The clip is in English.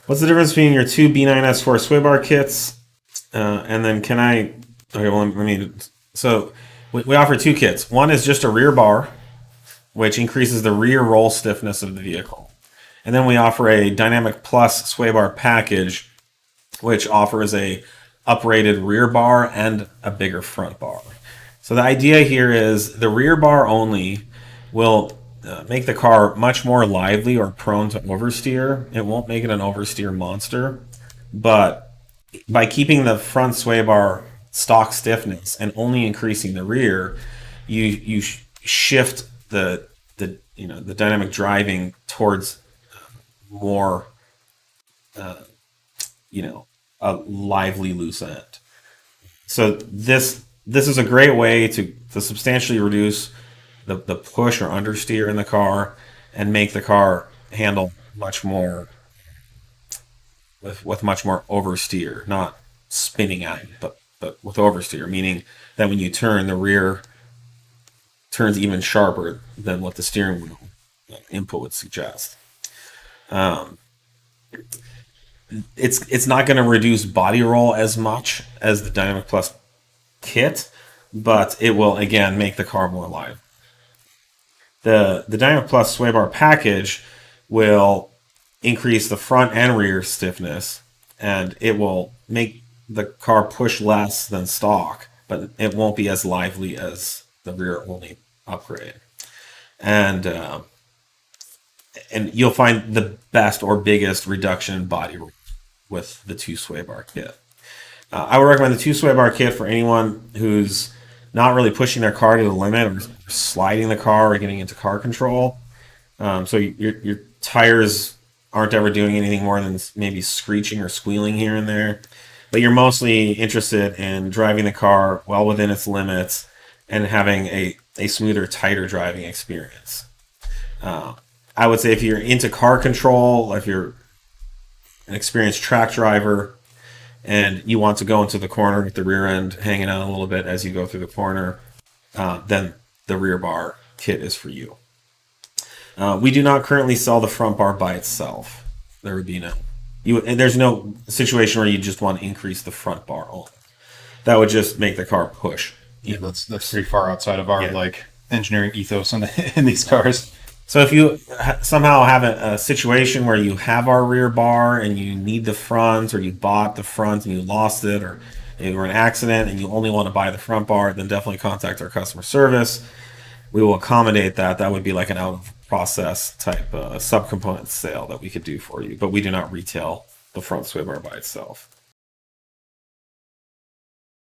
What's the difference between your two B9S4 sway bar kits? And then can I? Okay, well, let me. So we offer two kits. One is just a rear bar, which increases the rear roll stiffness of the vehicle, and then we offer a Dynamic Plus sway bar package, which offers a uprated rear bar and a bigger front bar. So the idea here is the rear bar only will make the car much more lively or prone to oversteer. It won't make it an oversteer monster, but by keeping the front sway bar stock stiffness and only increasing the rear, you shift the dynamic driving towards more a lively loose end. So this is a great way to substantially reduce the push or understeer in the car and make the car handle much more with much more oversteer, not spinning out, but with oversteer, meaning that when you turn, the rear turns even sharper than what the steering wheel input would suggest. It's not going to reduce body roll as much as the Dynamic Plus kit, but it will again make the car more live. The Dynamic Plus sway bar package will increase the front and rear stiffness, and it will make the car push less than stock, but it won't be as lively as the rear only upgrade. And you'll find the best or biggest reduction in body roll with the two sway bar kit. I would recommend the two sway bar kit for anyone who's not really pushing their car to the limit or sliding the car or getting into car control. So your tires aren't ever doing anything more than maybe screeching or squealing here and there. But you're mostly interested in driving the car well within its limits and having a smoother, tighter driving experience. I would say if you're into car control, if you're an experienced track driver and you want to go into the corner with the rear end hanging out a little bit as you go through the corner, then the rear bar kit is for you. We do not currently sell the front bar by itself. There would be there's no situation where you just want to increase the front bar only. That would just make the car push. Yeah, that's pretty far outside of our engineering ethos in these cars. So if you somehow have a situation where you have our rear bar and you need the front, or you bought the front and you lost it, or you were in an accident and you only want to buy the front bar, then definitely contact our customer service. We will accommodate that. That would be like an out of process type subcomponent sale that we could do for you, but we do not retail the front sway bar by itself.